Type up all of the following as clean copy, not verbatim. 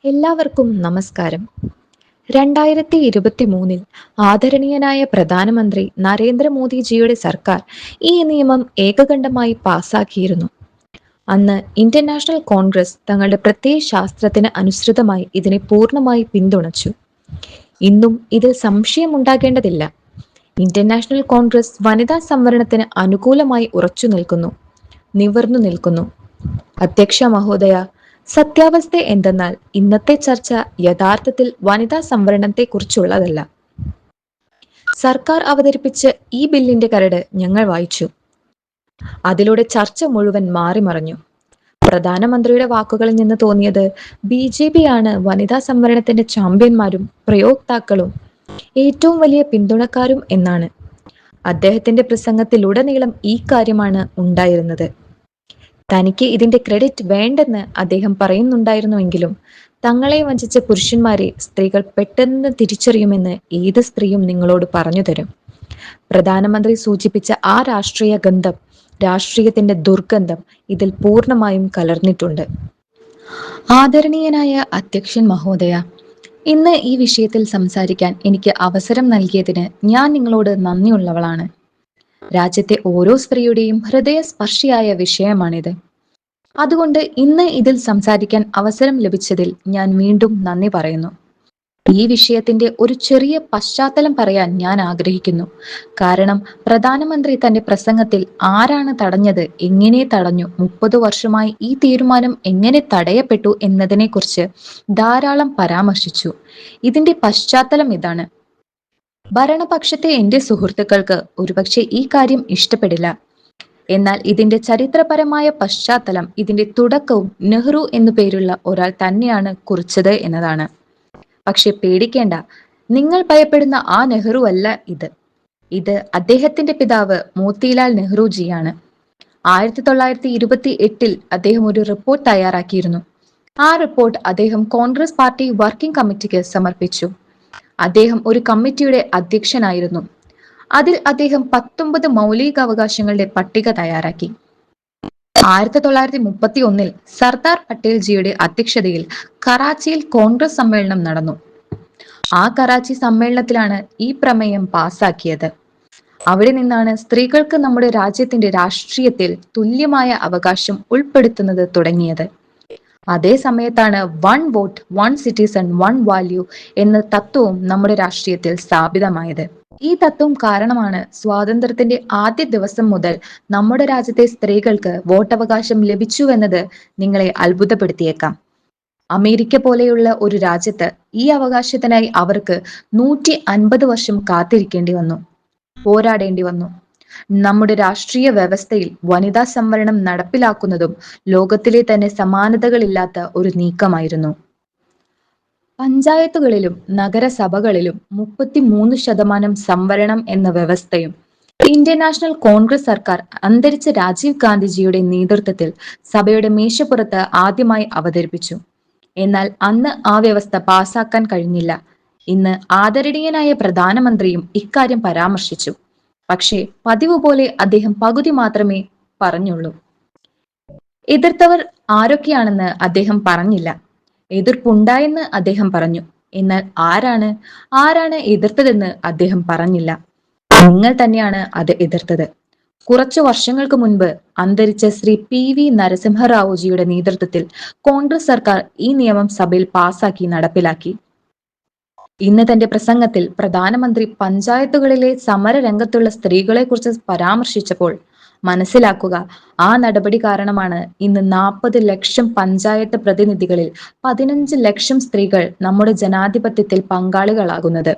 എല്ലാവർക്കും നമസ്കാരം. 2023 ആദരണീയനായ പ്രധാനമന്ത്രി നരേന്ദ്രമോദിജിയുടെ സർക്കാർ ഈ നിയമം ഏകകണ്ഠമായി പാസാക്കിയിരുന്നു. അന്ന് ഇന്റർനാഷണൽ കോൺഗ്രസ് തങ്ങളുടെ പ്രത്യയശാസ്ത്രത്തിന് അനുസൃതമായി ഇതിനെ പൂർണ്ണമായി പിന്തുണച്ചു. ഇന്നും ഇതിൽ സംശയമുണ്ടാകേണ്ടതില്ല. ഇന്റർനാഷണൽ കോൺഗ്രസ് വനിതാ സംവരണത്തിന് അനുകൂലമായി ഉറച്ചു നിൽക്കുന്നു, നിവർന്നു നിൽക്കുന്നു. അധ്യക്ഷ മഹോദയ, സത്യാവസ്ഥ എന്തെന്നാൽ ഇന്നത്തെ ചർച്ച യഥാർത്ഥത്തിൽ വനിതാ സംവരണത്തെക്കുറിച്ചുള്ളതല്ല. സർക്കാർ അവതരിപ്പിച്ച ഈ ബില്ലിന്റെ കരട് ഞങ്ങൾ വായിച്ചു. അതിലൂടെ ചർച്ച മുഴുവൻ മാറിമറിഞ്ഞു. പ്രധാനമന്ത്രിയുടെ വാക്കുകളിൽ നിന്ന് തോന്നിയത് BJP ആണ് വനിതാ സംവരണത്തിന്റെ ചാമ്പ്യന്മാരും പ്രയോക്താക്കളും ഏറ്റവും വലിയ പിന്തുണക്കാരും എന്നാണ്. അദ്ദേഹത്തിന്റെ പ്രസംഗത്തിലുടനീളം ഈ കാര്യമാണ് ഉണ്ടായിരുന്നത്. തനിക്ക് ഇതിന്റെ ക്രെഡിറ്റ് വേണ്ടെന്ന് അദ്ദേഹം പറയുന്നുണ്ടായിരുന്നുവെങ്കിലും തങ്ങളെ വഞ്ചിച്ച പുരുഷന്മാരെ സ്ത്രീകൾ പെട്ടെന്ന് തിരിച്ചറിയുമെന്ന് ഏത് സ്ത്രീയും നിങ്ങളോട് പറഞ്ഞു തരും. പ്രധാനമന്ത്രി സൂചിപ്പിച്ച ആ രാഷ്ട്രീയ ഗന്ധം, രാഷ്ട്രീയത്തിന്റെ ദുർഗന്ധം ഇതിൽ പൂർണ്ണമായും കലർന്നിട്ടുണ്ട്. ആദരണീയനായ അധ്യക്ഷൻ മഹോദയ, ഇന്ന് ഈ വിഷയത്തിൽ സംസാരിക്കാൻ എനിക്ക് അവസരം നൽകിയതിന് ഞാൻ നിങ്ങളോട് നന്ദിയുള്ളവളാണ്. രാജ്യത്തെ ഓരോ സ്ത്രീയുടെയും ഹൃദയസ്പർശിയായ വിഷയമാണിത്. അതുകൊണ്ട് ഇന്ന് ഇതിൽ സംസാരിക്കാൻ അവസരം ലഭിച്ചതിൽ ഞാൻ വീണ്ടും നന്ദി പറയുന്നു. ഈ വിഷയത്തിന്റെ ഒരു ചെറിയ പശ്ചാത്തലം പറയാൻ ഞാൻ ആഗ്രഹിക്കുന്നു. കാരണം പ്രധാനമന്ത്രി തന്റെ പ്രസംഗത്തിൽ ആരാണ് തടഞ്ഞത്, എങ്ങനെ തടഞ്ഞു, 30 വർഷമായി ഈ തീരുമാനം എങ്ങനെ തടയപ്പെട്ടു എന്നതിനെക്കുറിച്ച് ധാരാളം പരാമർശിച്ചു. ഇതിന്റെ പശ്ചാത്തലം ഇതാണ്. ഭരണപക്ഷത്തെ എന്റെ സുഹൃത്തുക്കൾക്ക് ഒരുപക്ഷെ ഈ കാര്യം ഇഷ്ടപ്പെടില്ല. എന്നാൽ ഇതിന്റെ ചരിത്രപരമായ പശ്ചാത്തലം, ഇതിന്റെ തുടക്കവും നെഹ്റു എന്നു പേരുള്ള ഒരാൾ തന്നെയാണ് കുറിച്ചത് എന്നതാണ്. പക്ഷെ പേടിക്കേണ്ട, നിങ്ങൾ ഭയപ്പെടുന്ന ആ നെഹ്റു അല്ല ഇത്. ഇത് അദ്ദേഹത്തിന്റെ പിതാവ് മോത്തിലാൽ നെഹ്റുജിയാണ്. 1928 അദ്ദേഹം ഒരു റിപ്പോർട്ട് തയ്യാറാക്കിയിരുന്നു. ആ റിപ്പോർട്ട് അദ്ദേഹം കോൺഗ്രസ് പാർട്ടി വർക്കിംഗ് കമ്മിറ്റിക്ക് സമർപ്പിച്ചു. അദ്ദേഹം ഒരു കമ്മിറ്റിയുടെ അധ്യക്ഷനായിരുന്നു. അതിൽ അദ്ദേഹം 19 മൗലികാവകാശങ്ങളുടെ പട്ടിക തയ്യാറാക്കി. 1931 സർദാർ പട്ടേൽജിയുടെ അധ്യക്ഷതയിൽ കറാച്ചിയിൽ കോൺഗ്രസ് സമ്മേളനം നടന്നു. ആ കറാച്ചി സമ്മേളനത്തിലാണ് ഈ പ്രമേയം പാസാക്കിയത്. അവിടെ നിന്നാണ് സ്ത്രീകൾക്ക് നമ്മുടെ രാജ്യത്തിന്റെ രാഷ്ട്രീയത്തിൽ തുല്യമായ അവകാശം ഉൾപ്പെടുത്തുന്നത് തുടങ്ങിയത്. അതേ സമയത്താണ് one vote, one citizen, one value എന്ന തത്വവും നമ്മുടെ രാഷ്ട്രീയത്തിൽ സ്ഥാപിതമായത്. ഈ തത്വം കാരണമാണ് സ്വാതന്ത്ര്യത്തിന്റെ ആദ്യ ദിവസം മുതൽ നമ്മുടെ രാജ്യത്തെ സ്ത്രീകൾക്ക് വോട്ടവകാശം ലഭിച്ചുവെന്നത് നിങ്ങളെ അത്ഭുതപ്പെടുത്തിയേക്കാം. അമേരിക്ക പോലെയുള്ള ഒരു രാജ്യത്ത് ഈ അവകാശത്തിനായി അവർക്ക് 150 വർഷം കാത്തിരിക്കേണ്ടി വന്നു, പോരാടേണ്ടി വന്നു. നമ്മുടെ രാഷ്ട്രീയ വ്യവസ്ഥയിൽ വനിതാ സംവരണം നടപ്പിലാക്കുന്നതും ലോകത്തിലെ തന്നെ സമാനതകളില്ലാത്ത ഒരു നീക്കമായിരുന്നു. പഞ്ചായത്തുകളിലും നഗരസഭകളിലും 33% സംവരണം എന്ന വ്യവസ്ഥയും ഇന്ത്യൻ നാഷണൽ കോൺഗ്രസ് സർക്കാർ അന്തരിച്ച രാജീവ് ഗാന്ധിജിയുടെ നേതൃത്വത്തിൽ സഭയുടെ മേശപ്പുറത്ത് ആദ്യമായി അവതരിപ്പിച്ചു. എന്നാൽ അന്ന് ആ വ്യവസ്ഥ പാസാക്കാൻ കഴിഞ്ഞില്ല. ഇന്ന് ആദരണീയനായ പ്രധാനമന്ത്രിയും ഇക്കാര്യം പരാമർശിച്ചു. പക്ഷേ പതിവ് പോലെ അദ്ദേഹം പകുതി മാത്രമേ പറഞ്ഞുള്ളൂ. എതിർത്തവർ ആരൊക്കെയാണെന്ന് അദ്ദേഹം പറഞ്ഞില്ല. എതിർപ്പുണ്ടായെന്ന് അദ്ദേഹം പറഞ്ഞു. എന്നാൽ ആരാണ് എതിർത്തതെന്ന് അദ്ദേഹം പറഞ്ഞില്ല. നിങ്ങൾ തന്നെയാണ് അത് എതിർത്തത്. കുറച്ചു വർഷങ്ങൾക്ക് മുൻപ് അന്തരിച്ച ശ്രീ PV നരസിംഹറാവുജിയുടെ നേതൃത്വത്തിൽ കോൺഗ്രസ് സർക്കാർ ഈ നിയമം സഭയിൽ പാസാക്കി നടപ്പിലാക്കി. ഇന്ന് തന്റെ പ്രസംഗത്തിൽ പ്രധാനമന്ത്രി പഞ്ചായത്തുകളിലെ സമരരംഗത്തുള്ള സ്ത്രീകളെ കുറിച്ച് പരാമർശിച്ചപ്പോൾ മനസ്സിലാക്കുക, ആ നടപടി കാരണമാണ് ഇന്ന് 40 ലക്ഷം പഞ്ചായത്ത് പ്രതിനിധികളിൽ 15 ലക്ഷം സ്ത്രീകൾ നമ്മുടെ ജനാധിപത്യത്തിൽ പങ്കാളികളാകുന്നത്.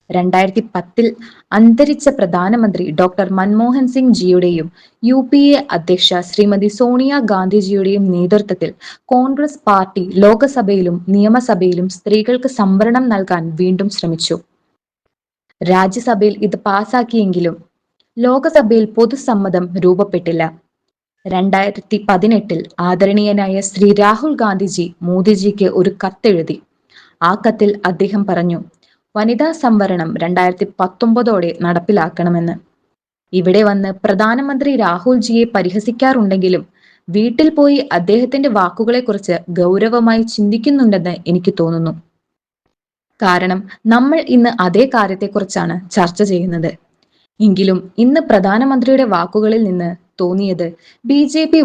2010 അന്തരിച്ച പ്രധാനമന്ത്രി ഡോക്ടർ മൻമോഹൻ സിംഗ് ജിയുടെയും UPA അധ്യക്ഷ ശ്രീമതി സോണിയ ഗാന്ധിജിയുടെയും നേതൃത്വത്തിൽ കോൺഗ്രസ് പാർട്ടി ലോകസഭയിലും നിയമസഭയിലും സ്ത്രീകൾക്ക് സംവരണം നൽകാൻ വീണ്ടും ശ്രമിച്ചു. രാജ്യസഭയിൽ ഇത് പാസാക്കിയെങ്കിലും ലോകസഭയിൽ പൊതുസമ്മതം രൂപപ്പെട്ടില്ല. 2018 ആദരണീയനായ ശ്രീ രാഹുൽ ഗാന്ധിജി മോദിജിക്ക് ഒരു കത്തെഴുതി. ആ കത്തിൽ അദ്ദേഹം പറഞ്ഞു, വനിതാ സംവരണം 2019 നടപ്പിലാക്കണമെന്ന്. ഇവിടെ വന്ന് പ്രധാനമന്ത്രി രാഹുൽജിയെ പരിഹസിക്കാറുണ്ടെങ്കിലും വീട്ടിൽ പോയി അദ്ദേഹത്തിന്റെ വാക്കുകളെക്കുറിച്ച് ഗൗരവമായി ചിന്തിക്കുന്നുണ്ടെന്ന് എനിക്ക് തോന്നുന്നു. കാരണം നമ്മൾ ഇന്ന് അതേ കാര്യത്തെക്കുറിച്ചാണ് ചർച്ച ചെയ്യുന്നത്. എങ്കിലും ഇന്ന് പ്രധാനമന്ത്രിയുടെ വാക്കുകളിൽ നിന്ന് തോന്നിയത് ബി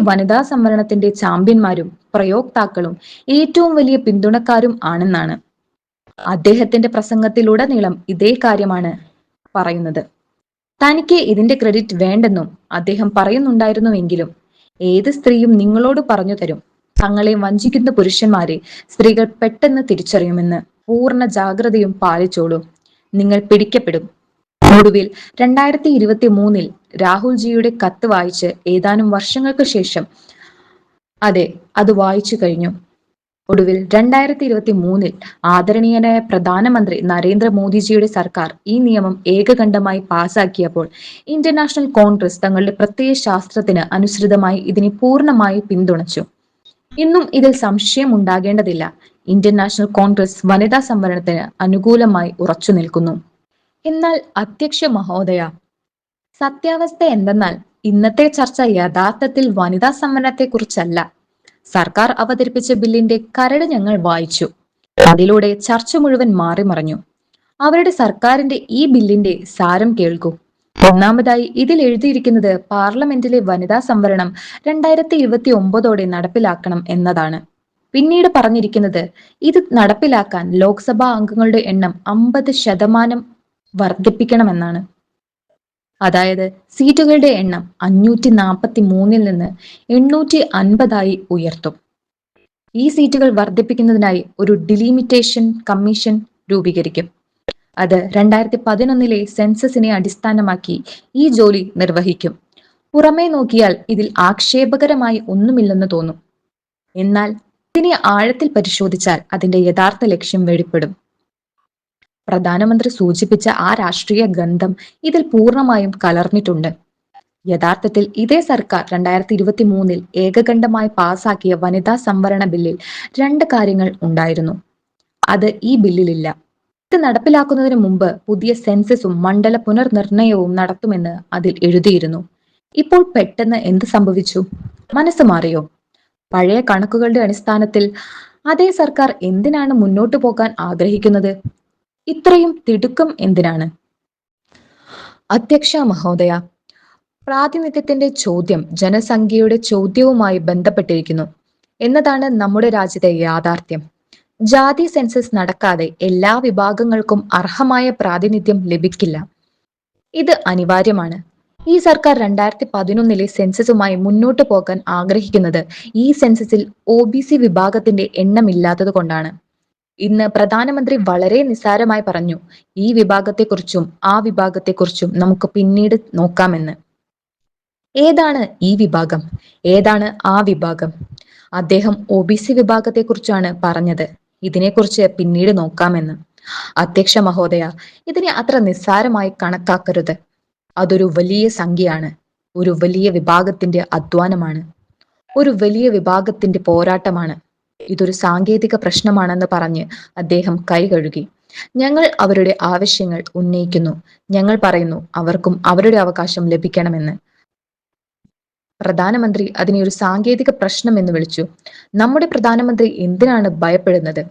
വനിതാ സംവരണത്തിന്റെ ചാമ്പ്യന്മാരും പ്രയോക്താക്കളും ഏറ്റവും വലിയ പിന്തുണക്കാരും ആണെന്നാണ്. അദ്ദേഹത്തിന്റെ പ്രസംഗത്തിലുടനീളം ഇതേ കാര്യമാണ് പറയുന്നത്. തനിക്ക് ഇതിന്റെ ക്രെഡിറ്റ് വേണ്ടെന്നും അദ്ദേഹം പറയുന്നുണ്ടായിരുന്നുവെങ്കിലും ഏത് സ്ത്രീയും നിങ്ങളോട് പറഞ്ഞു തരും, തങ്ങളെ വഞ്ചിക്കുന്ന പുരുഷന്മാരെ സ്ത്രീകൾ പെട്ടെന്ന് തിരിച്ചറിയുമെന്ന്. പൂർണ്ണ ജാഗ്രതയും പാലിച്ചോളൂ, നിങ്ങൾ പിടിക്കപ്പെടും. ഒടുവിൽ 2023 രാഹുൽജിയുടെ കത്ത് വായിച്ച് ഏതാനും വർഷങ്ങൾക്ക് ശേഷം അതെ, അത് വായിച്ചു കഴിഞ്ഞു. ഒടുവിൽ 2023 ആദരണീയനായ പ്രധാനമന്ത്രി നരേന്ദ്രമോദിജിയുടെ സർക്കാർ ഈ നിയമം ഏകകണ്ഠമായി പാസാക്കിയപ്പോൾ ഇന്ത്യൻ നാഷണൽ കോൺഗ്രസ് തങ്ങളുടെ പ്രത്യയ ശാസ്ത്രത്തിന് അനുസൃതമായി ഇതിനെ പൂർണ്ണമായി പിന്തുണച്ചു. ഇന്നും ഇതിൽ സംശയം ഉണ്ടാകേണ്ടതില്ല. ഇന്ത്യൻ നാഷണൽ കോൺഗ്രസ് വനിതാ സംവരണത്തിന് അനുകൂലമായി ഉറച്ചു നിൽക്കുന്നു. എന്നാൽ അധ്യക്ഷ മഹോദയ, സത്യാവസ്ഥ എന്തെന്നാൽ ഇന്നത്തെ ചർച്ച യഥാർത്ഥത്തിൽ വനിതാ സംവരണത്തെക്കുറിച്ചല്ല. സർക്കാർ അവതരിപ്പിച്ച ബില്ലിന്റെ കരട് ഞങ്ങൾ വായിച്ചു. അതിലൂടെ ചർച്ച മുഴുവൻ മാറിമറിഞ്ഞു. അവരുടെ സർക്കാരിന്റെ ഈ ബില്ലിന്റെ സാരം കേൾക്കൂ. ഒന്നാമതായി ഇതിൽ എഴുതിയിരിക്കുന്നത് പാർലമെന്റിലെ വനിതാ സംവരണം 2029 നടപ്പിലാക്കണം എന്നതാണ്. പിന്നീട് പറഞ്ഞിരിക്കുന്നത് ഇത് നടപ്പിലാക്കാൻ ലോക്സഭാ അംഗങ്ങളുടെ എണ്ണം 50% വർദ്ധിപ്പിക്കണമെന്നാണ്. അതായത് സീറ്റുകളുടെ എണ്ണം 543 നിന്ന് 850 ഉയർത്തും. ഈ സീറ്റുകൾ വർദ്ധിപ്പിക്കുന്നതിനായി ഒരു ഡിലിമിറ്റേഷൻ കമ്മീഷൻ രൂപീകരിക്കും. അത് 2011 സെൻസസിനെ അടിസ്ഥാനമാക്കി ഈ ജോലി നിർവഹിക്കും. പുറമേ നോക്കിയാൽ ഇതിൽ ആക്ഷേപകരമായി ഒന്നുമില്ലെന്ന് തോന്നും. എന്നാൽ ഇതിനെ ആഴത്തിൽ പരിശോധിച്ചാൽ അതിന്റെ യഥാർത്ഥ ലക്ഷ്യം വെളിപ്പെടും. പ്രധാനമന്ത്രി സൂചിപ്പിച്ച ആ രാഷ്ട്രീയ ഗന്ധം ഇതിൽ പൂർണ്ണമായും കലർന്നിട്ടുണ്ട്. യഥാർത്ഥത്തിൽ ഇതേ സർക്കാർ 2023 ഏകകണ്ഠമായി പാസാക്കിയ വനിതാ സംവരണ ബില്ലിൽ 2 കാര്യങ്ങൾ ഉണ്ടായിരുന്നു. അത് ഈ ബില്ലിലില്ല. ഇത് നടപ്പിലാക്കുന്നതിന് മുമ്പ് പുതിയ സെൻസസും മണ്ഡല പുനർനിർണയവും നടത്തുമെന്ന് അതിൽ എഴുതിയിരുന്നു. ഇപ്പോൾ പെട്ടെന്ന് എന്ത് സംഭവിച്ചു? മനസ്സ് മാറിയോ? പഴയ കണക്കുകളുടെ അടിസ്ഥാനത്തിൽ അതേ സർക്കാർ എന്തിനാണ് മുന്നോട്ടു പോകാൻ ആഗ്രഹിക്കുന്നത്? ഇത്രയും തിടുക്കം എന്തിനാണ്? അധ്യക്ഷ മഹോദയ, പ്രാതിനിധ്യത്തിന്റെ ചോദ്യം ജനസംഖ്യയുടെ ചോദ്യവുമായി ബന്ധപ്പെട്ടിരിക്കുന്നു എന്നതാണ് നമ്മുടെ രാജ്യത്തെ യാഥാർത്ഥ്യം. ജാതി സെൻസസ് നടക്കാതെ എല്ലാ വിഭാഗങ്ങൾക്കും അർഹമായ പ്രാതിനിധ്യം ലഭിക്കില്ല. ഇത് അനിവാര്യമാണ്. ഈ സർക്കാർ 2011 സെൻസസുമായി മുന്നോട്ടു പോകാൻ ആഗ്രഹിക്കുന്നത് ഈ സെൻസസിൽ OBC വിഭാഗത്തിന്റെ എണ്ണമില്ലാത്തത് കൊണ്ടാണ്. ഇന്ന് പ്രധാനമന്ത്രി വളരെ നിസ്സാരമായി പറഞ്ഞു, ഈ വിഭാഗത്തെക്കുറിച്ചും ആ വിഭാഗത്തെക്കുറിച്ചും നമുക്ക് പിന്നീട് നോക്കാമെന്ന്. ഏതാണ് ഈ വിഭാഗം? ഏതാണ് ആ വിഭാഗം? അദ്ദേഹം OBC വിഭാഗത്തെക്കുറിച്ചാണ് പറഞ്ഞത്, ഇതിനെക്കുറിച്ച് പിന്നീട് നോക്കാമെന്ന്. അധ്യക്ഷ മഹോദയ, ഇതിനെ അത്ര നിസ്സാരമായി കണക്കാക്കരുത്. അതൊരു വലിയ സംഖ്യയാണ്. ഒരു വലിയ വിഭാഗത്തിന്റെ അധ്വാനമാണ്. ഒരു വലിയ വിഭാഗത്തിന്റെ പോരാട്ടമാണ്. ഇതൊരു സാങ്കേതിക പ്രശ്നമാണെന്ന് പറഞ്ഞ് അദ്ദേഹം കൈ കഴുകി. ഞങ്ങൾ അവരുടെ ആവശ്യങ്ങൾ ഉന്നയിക്കുന്നു. ഞങ്ങൾ പറയുന്നു അവർക്കും അവരുടെ അവകാശം ലഭിക്കണമെന്ന്. പ്രധാനമന്ത്രി അതിനെ ഒരു സാങ്കേതിക പ്രശ്നം എന്ന് വിളിച്ചു. നമ്മുടെ പ്രധാനമന്ത്രി എന്തിനാണ് ഭയപ്പെടുന്നത്?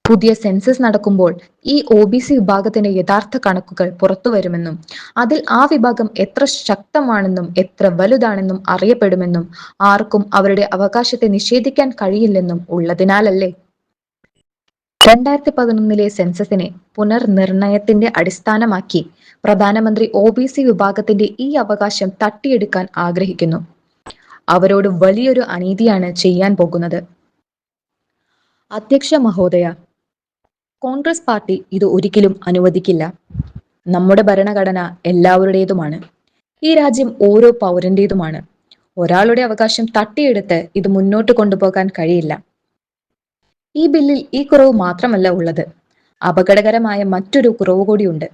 പുതിയ സെൻസസ് നടക്കുമ്പോൾ ഈ OBC വിഭാഗത്തിന്റെ യഥാർത്ഥ കണക്കുകൾ പുറത്തു വരുമെന്നും അതിൽ ആ വിഭാഗം എത്ര ശക്തമാണെന്നും എത്ര വലുതാണെന്നും അറിയപ്പെടുമെന്നും ആർക്കും അവരുടെ അവകാശത്തെ നിഷേധിക്കാൻ കഴിയില്ലെന്നും ഉള്ളതിനാലല്ലേ 2011 സെൻസസിനെ പുനർനിർണയത്തിന്റെ അടിസ്ഥാനമാക്കി പ്രധാനമന്ത്രി OBC വിഭാഗത്തിന്റെ ഈ അവകാശം തട്ടിയെടുക്കാൻ ആഗ്രഹിക്കുന്നു. അവരോട് വലിയൊരു അനീതിയാണ് ചെയ്യാൻ പോകുന്നത്. അധ്യക്ഷ മഹോദയ, കോൺഗ്രസ് പാർട്ടി ഇത് ഒരിക്കലും അനുവദിക്കില്ല. നമ്മുടെ ഭരണഘടന എല്ലാവരുടേതുമാണ്. ഈ രാജ്യം ഓരോ പൗരന്റേതുമാണ്. ഒരാളുടെ അവകാശം തട്ടിയെടുത്ത് ഇത് മുന്നോട്ട് കൊണ്ടുപോകാൻ കഴിയില്ല. ഈ ബില്ലിൽ ഈ കുറവ് മാത്രമല്ല ഉള്ളത്, അപകടകരമായ മറ്റൊരു കുറവ് കൂടിയുണ്ട്.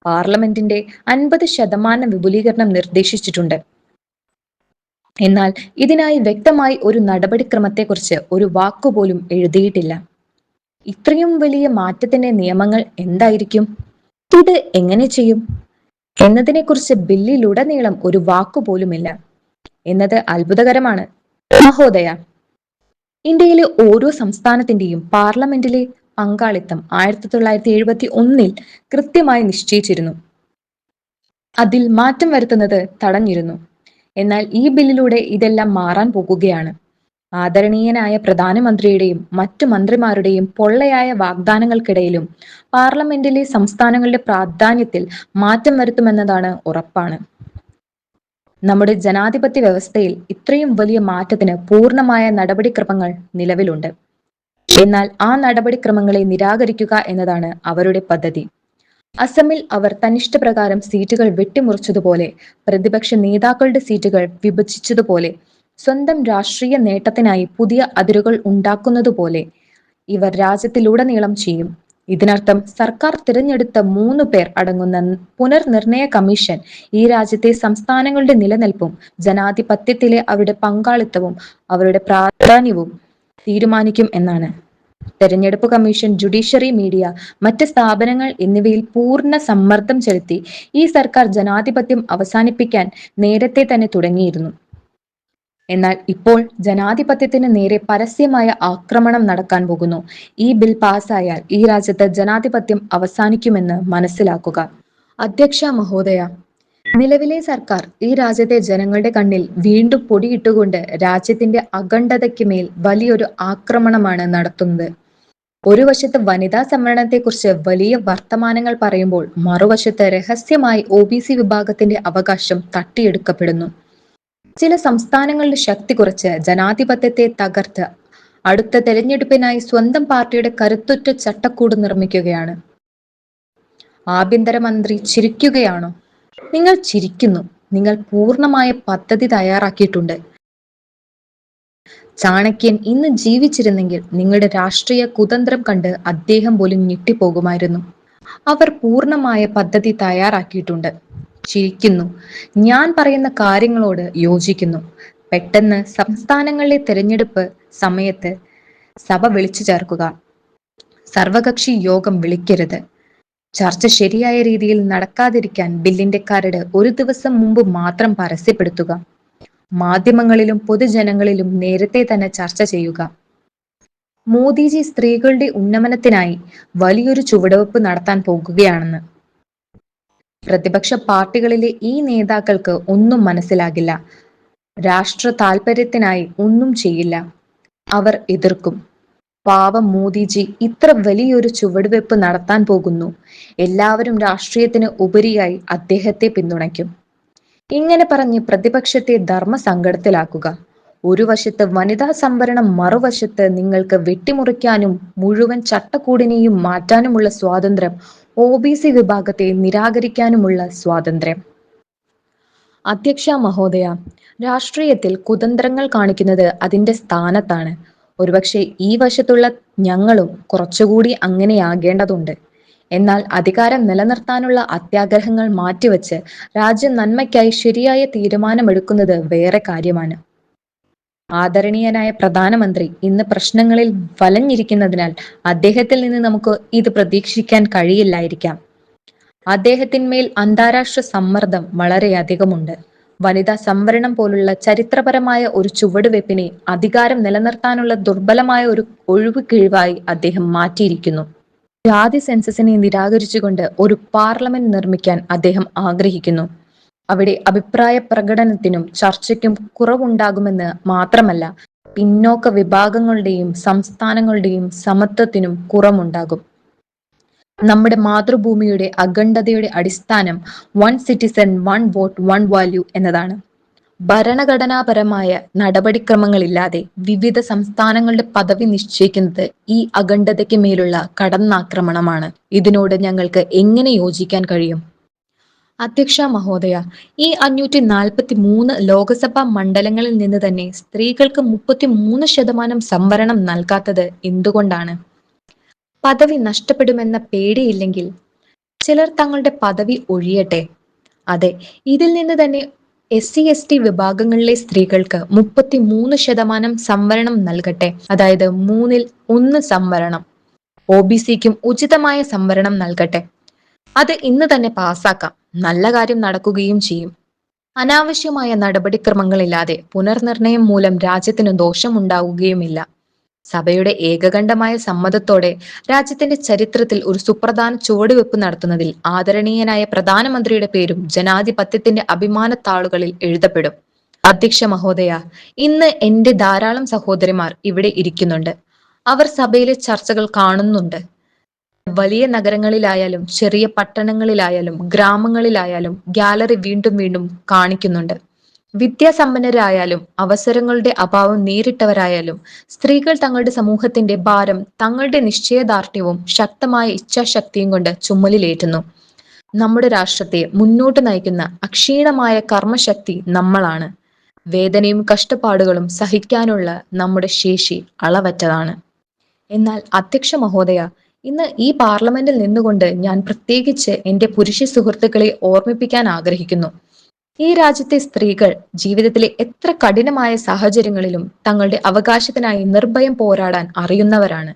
പാർലമെന്റിന്റെ 50% വിപുലീകരണം നിർദ്ദേശിച്ചിട്ടുണ്ട്. എന്നാൽ ഇതിനായി വ്യക്തമായി ഒരു നടപടിക്രമത്തെക്കുറിച്ച് ഒരു വാക്കുപോലും എഴുതിയിട്ടില്ല. ഇത്രയും വലിയ മാറ്റത്തിന്റെ നിയമങ്ങൾ എന്തായിരിക്കും? ഇത് എങ്ങനെ ചെയ്യും എന്നതിനെക്കുറിച്ച് ബില്ലിലുടനീളം ഒരു വാക്കുപോലുമില്ല. എന്നത് അത്ഭുതകരമാണ്. മഹോദയ, ഇന്ത്യയിലെ ഓരോ സംസ്ഥാനത്തിന്റെയും പാർലമെന്റിലെ പങ്കാളിത്തം 1971 കൃത്യമായി നിശ്ചയിച്ചിരുന്നു. അതിൽ മാറ്റം വരുത്തുന്നത് തടഞ്ഞിരുന്നു. എന്നാൽ ഈ ബില്ലിലൂടെ ഇതെല്ലാം മാറാൻ പോകുകയാണ്. ആദരണീയനായ പ്രധാനമന്ത്രിയുടെയും മറ്റു മന്ത്രിമാരുടെയും പൊള്ളയായ വാഗ്ദാനങ്ങൾക്കിടയിലും പാർലമെന്റിലെ സംസ്ഥാനങ്ങളുടെ പ്രാധാന്യത്തിൽ മാറ്റം വരുത്തുമെന്നതാണ് ഉറപ്പാണ്. നമ്മുടെ ജനാധിപത്യ വ്യവസ്ഥയിൽ ഇത്രയും വലിയ മാറ്റത്തിന് പൂർണ്ണമായ നടപടിക്രമങ്ങൾ നിലവിലുണ്ട്. എന്നാൽ ആ നടപടിക്രമങ്ങളെ നിരാകരിക്കുക എന്നതാണ് അവരുടെ പദ്ധതി. അസമിൽ അവർ തന്നിഷ്ടപ്രകാരം സീറ്റുകൾ വെട്ടിമുറിച്ചതുപോലെ, പ്രതിപക്ഷ നേതാക്കളുടെ സീറ്റുകൾ വിഭജിച്ചതുപോലെ, സ്വന്തം രാഷ്ട്രീയ നേട്ടത്തിനായി പുതിയ അതിരുകൾ ഉണ്ടാക്കുന്നതുപോലെ ഇവർ രാജ്യത്തിലുടനീളം ചെയ്യും. ഇതിനർത്ഥം സർക്കാർ തിരഞ്ഞെടുത്ത 3 പേർ അടങ്ങുന്ന പുനർനിർണയ കമ്മീഷൻ ഈ രാജ്യത്തെ സംസ്ഥാനങ്ങളുടെ നിലനിൽപ്പും ജനാധിപത്യത്തിലെ അവരുടെ പങ്കാളിത്തവും അവരുടെ പ്രാധാന്യവും തീരുമാനിക്കും എന്നാണ്. തെരഞ്ഞെടുപ്പ് കമ്മീഷൻ, ജുഡീഷ്യറി, മീഡിയ, മറ്റ് സ്ഥാപനങ്ങൾ എന്നിവയിൽ പൂർണ്ണ സമ്മർദ്ദം ചെലുത്തി ഈ സർക്കാർ ജനാധിപത്യം അവസാനിപ്പിക്കാൻ നേരത്തെ തന്നെ തുടങ്ങിയിരുന്നു. എന്നാൽ ഇപ്പോൾ ജനാധിപത്യത്തിന് നേരെ പരസ്യമായ ആക്രമണം നടക്കാൻ പോകുന്നു. ഈ ബിൽ പാസ്സായാൽ ഈ രാജ്യത്ത് ജനാധിപത്യം അവസാനിക്കുമെന്ന് മനസ്സിലാക്കുക. അധ്യക്ഷ മഹോദയ, നിലവിലെ സർക്കാർ ഈ രാജ്യത്തെ ജനങ്ങളുടെ കണ്ണിൽ വീണ്ടും പൊടിയിട്ടുകൊണ്ട് രാജ്യത്തിന്റെ അഖണ്ഡതയ്ക്ക് മേൽ വലിയൊരു ആക്രമണമാണ് നടത്തുന്നത്. ഒരു വശത്ത് വനിതാ സംവരണത്തെക്കുറിച്ച് വലിയ വർത്തമാനങ്ങൾ പറയുമ്പോൾ മറുവശത്ത് രഹസ്യമായി OBC വിഭാഗത്തിന്റെ അവകാശം തട്ടിയെടുക്കപ്പെടുന്നു. ചില സംസ്ഥാനങ്ങളുടെ ശക്തി കുറച്ച് ജനാധിപത്യത്തെ തകർത്ത് അടുത്ത തെരഞ്ഞെടുപ്പിനായി സ്വന്തം പാർട്ടിയുടെ കരുത്തുറ്റ ചട്ടക്കൂട് നിർമ്മിക്കുകയാണ്. ആഭ്യന്തരമന്ത്രി ചിരിക്കുകയാണോ? നിങ്ങൾ ചിരിക്കുന്നു. നിങ്ങൾ പൂർണ്ണമായ പദ്ധതി തയ്യാറാക്കിയിട്ടുണ്ട്. ചാണക്യൻ ഇന്ന് ജീവിച്ചിരുന്നെങ്കിൽ നിങ്ങളുടെ രാഷ്ട്രീയ കുതന്ത്രം കണ്ട് അദ്ദേഹം പോലും ഞെട്ടിപ്പോകുമായിരുന്നു. അവർ പൂർണ്ണമായ പദ്ധതി തയ്യാറാക്കിയിട്ടുണ്ട്. ചിരിക്കുന്നു. ഞാൻ പറയുന്ന കാര്യങ്ങളോട് യോജിക്കുന്നു. പെട്ടെന്ന് സംസ്ഥാനങ്ങളിലെ തെരഞ്ഞെടുപ്പ് സമയത്ത് സഭ വിളിച്ചു ചേർക്കുക. സർവകക്ഷി യോഗം വിളിക്കരുത്. ചർച്ച ശരിയായ രീതിയിൽ നടക്കാതിരിക്കാൻ ബില്ലിന്റെ കരട് ഒരു ദിവസം മുമ്പ് മാത്രം പരസ്യപ്പെടുത്തുക. മാധ്യമങ്ങളിലും പൊതുജനങ്ങളിലും നേരത്തെ തന്നെ ചർച്ച ചെയ്യുക. മോദിജി സ്ത്രീകളുടെ ഉന്നമനത്തിനായി വലിയൊരു ചുവടുവെപ്പ് നടത്താൻ പോകുകയാണെന്ന്. പ്രതിപക്ഷ പാർട്ടികളിലെ ഈ നേതാക്കൾക്ക് ഒന്നും മനസ്സിലാകില്ല. രാഷ്ട്ര താല്പര്യത്തിനായി ഒന്നും ചെയ്യില്ല. അവർ എതിർക്കും. പാവം മോദിജി ഇത്ര വലിയൊരു ചുവടുവെപ്പ് നടത്താൻ പോകുന്നു. എല്ലാവരും രാഷ്ട്രീയത്തിന് ഉപരിയായി അദ്ദേഹത്തെ പിന്തുണയ്ക്കും. ഇങ്ങനെ പറഞ്ഞ് പ്രതിപക്ഷത്തെ ധർമ്മസങ്കടത്തിലാക്കുക. ഒരു വശത്ത് വനിതാ സംവരണം, മറുവശത്ത് നിങ്ങൾക്ക് വെട്ടിമുറിക്കാനും മുഴുവൻ ചട്ടക്കൂടിനെയും മാറ്റാനുമുള്ള സ്വാതന്ത്ര്യം, OBC വിഭാഗത്തെ നിരാകരിക്കാനുമുള്ള സ്വാതന്ത്ര്യം. അധ്യക്ഷ മഹോദയ, രാഷ്ട്രീയത്തിൽ കുതന്ത്രങ്ങൾ കാണിക്കുന്നത് അതിന്റെ സ്ഥാനത്താണ്. ഒരുപക്ഷെ ഈ വശത്തുള്ള ഞങ്ങളും കുറച്ചുകൂടി അങ്ങനെയാകേണ്ടതുണ്ട്. എന്നാൽ അധികാരം നിലനിർത്താനുള്ള അത്യാഗ്രഹങ്ങൾ മാറ്റിവെച്ച് രാജ്യ നന്മയ്ക്കായി ശരിയായ തീരുമാനമെടുക്കുന്നത് വേറെ കാര്യമാണ്. ആദരണീയനായ പ്രധാനമന്ത്രി ഇന്ന് പ്രശ്നങ്ങളിൽ വലഞ്ഞിരിക്കുന്നതിനാൽ അദ്ദേഹത്തിൽ നിന്ന് നമുക്ക് ഇത് പ്രതീക്ഷിക്കാൻ കഴിയില്ലായിരിക്കാം. അദ്ദേഹത്തിന്മേൽ അന്താരാഷ്ട്ര സമ്മർദ്ദം വളരെയധികമുണ്ട്. വനിതാ സംവരണം പോലുള്ള ചരിത്രപരമായ ഒരു ചുവടുവെപ്പിനെ അധികാരം നിലനിർത്താനുള്ള ദുർബലമായ ഒരു ഒഴിവുകിഴിവായി അദ്ദേഹം മാറ്റിയിരിക്കുന്നു. ജാതി സെൻസസിനെ നിരാകരിച്ചുകൊണ്ട് ഒരു പാർലമെന്റ് നിർമ്മിക്കാൻ അദ്ദേഹം ആഗ്രഹിക്കുന്നു. അവിടെ അഭിപ്രായ പ്രകടനത്തിനും ചർച്ചയ്ക്കും കുറവുണ്ടാകുമെന്ന് മാത്രമല്ല, പിന്നോക്ക വിഭാഗങ്ങളുടെയും സംസ്ഥാനങ്ങളുടെയും സമത്വത്തിനും കുറവുണ്ടാകും. നമ്മുടെ മാതൃഭൂമിയുടെ അഖണ്ഡതയുടെ അടിസ്ഥാനം 1 സിറ്റിസൺ 1 വോട്ട് 1 വാല്യൂ എന്നതാണ്. ഭരണഘടനാപരമായ നടപടിക്രമങ്ങളില്ലാതെ വിവിധ സംസ്ഥാനങ്ങളുടെ പദവി നിശ്ചയിക്കുന്നത് ഈ അഖണ്ഡതയ്ക്ക് മേലുള്ള കടന്നാക്രമണമാണ്. ഇതിനോട് ഞങ്ങൾക്ക് എങ്ങനെ യോജിക്കാൻ കഴിയും? അധ്യക്ഷ മഹോദയ, ഈ 543 ലോകസഭാ മണ്ഡലങ്ങളിൽ നിന്ന് തന്നെ സ്ത്രീകൾക്ക് 33% സംവരണം നൽകാത്തത് എന്തുകൊണ്ടാണ്? പദവി നഷ്ടപ്പെടുമെന്ന പേടിയില്ലെങ്കിൽ ചിലർ തങ്ങളുടെ പദവി ഒഴിയട്ടെ. അതെ, ഇതിൽ നിന്ന് തന്നെ SC/ST വിഭാഗങ്ങളിലെ സ്ത്രീകൾക്ക് 33% സംവരണം നൽകട്ടെ. അതായത് 1/3 സംവരണം. OBCക്കും ഉചിതമായ സംവരണം നൽകട്ടെ. അത് ഇന്ന് തന്നെ പാസാക്കാം. നല്ല കാര്യം നടക്കുകയും ചെയ്യും. അനാവശ്യമായ നടപടിക്രമങ്ങളില്ലാതെ പുനർനിർണയം മൂലം രാജ്യത്തിന് ദോഷമുണ്ടാവുകയുമില്ല. സഭയുടെ ഏകകണ്ഠമായ സമ്മതത്തോടെ രാജ്യത്തിന്റെ ചരിത്രത്തിൽ ഒരു സുപ്രധാന ചുവടുവെപ്പ് നടത്തുന്നതിൽ ആദരണീയനായ പ്രധാനമന്ത്രിയുടെ പേരും ജനാധിപത്യത്തിന്റെ അഭിമാനത്താളുകളിൽ എഴുതപ്പെടും. അധ്യക്ഷ മഹോദയ, ഇന്ന് എന്റെ ധാരാളം സഹോദരിമാർ ഇവിടെ ഇരിക്കുന്നുണ്ട്. അവർ സഭയിലെ ചർച്ചകൾ കാണുന്നുണ്ട്. വലിയ നഗരങ്ങളിലായാലും ചെറിയ പട്ടണങ്ങളിലായാലും ഗ്രാമങ്ങളിലായാലും ഗാലറി വീണ്ടും വീണ്ടും കാണിക്കുന്നുണ്ട്. വിദ്യാസമ്പന്നരായാലും അവസരങ്ങളുടെ അഭാവം നേരിട്ടവരായാലും സ്ത്രീകൾ തങ്ങളുടെ സമൂഹത്തിന്റെ ഭാരം തങ്ങളുടെ നിശ്ചയദാർഢ്യവും ശക്തമായ ഇച്ഛാശക്തിയും കൊണ്ട് ചുമലിലേറ്റുന്നു. നമ്മുടെ രാഷ്ട്രത്തെ മുന്നോട്ട് നയിക്കുന്ന അക്ഷീണമായ കർമ്മശക്തി നമ്മളാണ്. വേദനയും കഷ്ടപ്പാടുകളും സഹിക്കാനുള്ള നമ്മുടെ ശേഷി അളവറ്റതാണ്. എന്നാൽ അധ്യക്ഷ മഹോദയ, ഇന്ന് ഈ പാർലമെന്റിൽ നിന്നുകൊണ്ട് ഞാൻ പ്രത്യേകിച്ച് എന്റെ പുരുഷ സുഹൃത്തുക്കളെ ഓർമ്മിപ്പിക്കാൻ ആഗ്രഹിക്കുന്നു. ഈ രാജ്യത്തെ സ്ത്രീകൾ ജീവിതത്തിലെ എത്ര കഠിനമായ സാഹചര്യങ്ങളിലും തങ്ങളുടെ അവകാശത്തിനായി നിർഭയം പോരാടാൻ അറിയുന്നവരാണ്.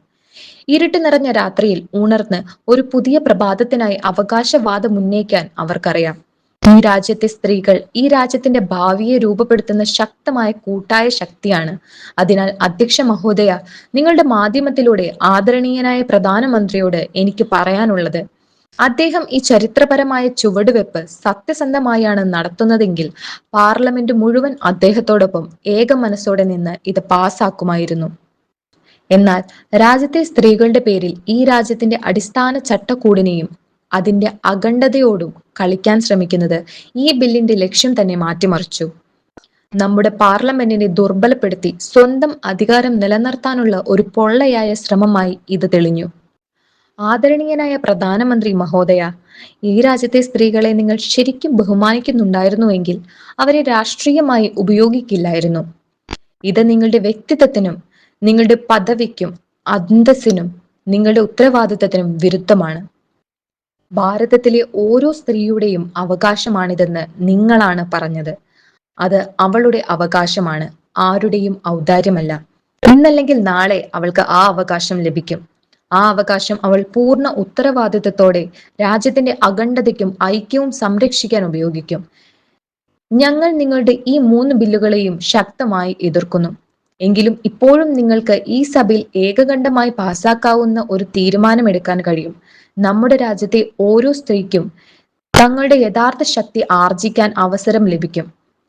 ഇരുട്ട് നിറഞ്ഞ രാത്രിയിൽ ഉണർന്ന് ഒരു പുതിയ പ്രഭാതത്തിനായി അവകാശവാദം ഉന്നയിക്കാൻ അവർക്കറിയാം. ഈ രാജ്യത്തെ സ്ത്രീകൾ ഈ രാജ്യത്തിന്റെ ഭാവിയെ രൂപപ്പെടുത്തുന്ന ശക്തമായ കൂട്ടായ ശക്തിയാണ്. അതിനാൽ അധ്യക്ഷ മഹോദയ, നിങ്ങളുടെ മാധ്യമത്തിലൂടെ ആദരണീയനായ പ്രധാനമന്ത്രിയോട് എനിക്ക് പറയാനുള്ളത്, അദ്ദേഹം ഈ ചരിത്രപരമായ ചുവടുവെപ്പ് സത്യസന്ധമായാണ് നടത്തുന്നതെങ്കിൽ പാർലമെന്റ് മുഴുവൻ അദ്ദേഹത്തോടൊപ്പം ഏക മനസ്സോടെ നിന്ന് ഇത് പാസാക്കുമായിരുന്നു. എന്നാൽ രാജ്യത്തെ സ്ത്രീകളുടെ പേരിൽ ഈ രാജ്യത്തിന്റെ അടിസ്ഥാന ചട്ടക്കൂടിനെയും അതിന്റെ അഖണ്ഡതയോടും കളിക്കാൻ ശ്രമിക്കുന്നത് ഈ ബില്ലിന്റെ ലക്ഷ്യം തന്നെ മാറ്റിമറിച്ചു. നമ്മുടെ പാർലമെന്റിനെ ദുർബലപ്പെടുത്തി സ്വന്തം അധികാരം നിലനിർത്താനുള്ള ഒരു പൊള്ളയായ ശ്രമമായി ഇത് തെളിഞ്ഞു. ആദരണീയനായ പ്രധാനമന്ത്രി മഹോദയ, ഈ രാജ്യത്തെ സ്ത്രീകളെ നിങ്ങൾ ശരിക്കും ബഹുമാനിക്കുന്നുണ്ടായിരുന്നുവെങ്കിൽ അവരെ രാഷ്ട്രീയമായി ഉപയോഗിക്കില്ലായിരുന്നു. ഇത് നിങ്ങളുടെ വ്യക്തിത്വത്തിനും നിങ്ങളുടെ പദവിക്കും അന്തസ്സിനും നിങ്ങളുടെ ഉത്തരവാദിത്തത്തിനും വിരുദ്ധമാണ്. ഭാരതത്തിലെ ഓരോ സ്ത്രീയുടെയും അവകാശമാണിതെന്ന് നിങ്ങളാണ് പറഞ്ഞത്. അത് അവളുടെ അവകാശമാണ്, ആരുടെയും ഔദാര്യമല്ല. ഇന്നല്ലെങ്കിൽ നാളെ അവൾക്ക് ആ അവകാശം ലഭിക്കും. ആ അവകാശം അവൾ പൂർണ്ണ ഉത്തരവാദിത്തത്തോടെ രാജ്യത്തിന്റെ അഖണ്ഡതയ്ക്കും ഐക്യവും സംരക്ഷിക്കാൻ ഉപയോഗിക്കും. ഞങ്ങൾ നിങ്ങളുടെ ഈ 3 ബില്ലുകളെയും ശക്തമായി എതിർക്കുന്നു. എങ്കിലും ഇപ്പോഴും നിങ്ങൾക്ക് ഈ സഭയിൽ ഏകകണ്ഠമായി പാസാക്കാവുന്ന ഒരു തീരുമാനമെടുക്കാൻ കഴിയും. നമ്മുടെ രാജ്യത്തെ ഓരോ സ്ത്രീക്കും തങ്ങളുടെ യഥാർത്ഥ ശക്തി ആർജിക്കാൻ അവസരം ലഭിക്കും.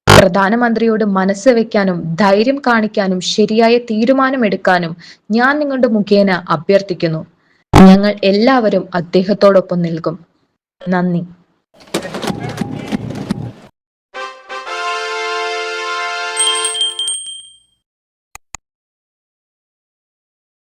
പ്രധാനമന്ത്രിയോട് മനസ്സ് വെക്കാനും ധൈര്യം കാണിക്കാനും ശരിയായ തീരുമാനമെടുക്കാനും ഞാൻ നിങ്ങളുടെ മുഖേന അഭ്യർത്ഥിക്കുന്നു. ഞങ്ങൾ എല്ലാവരും അദ്ദേഹത്തോടൊപ്പം നിൽക്കും. നന്ദി.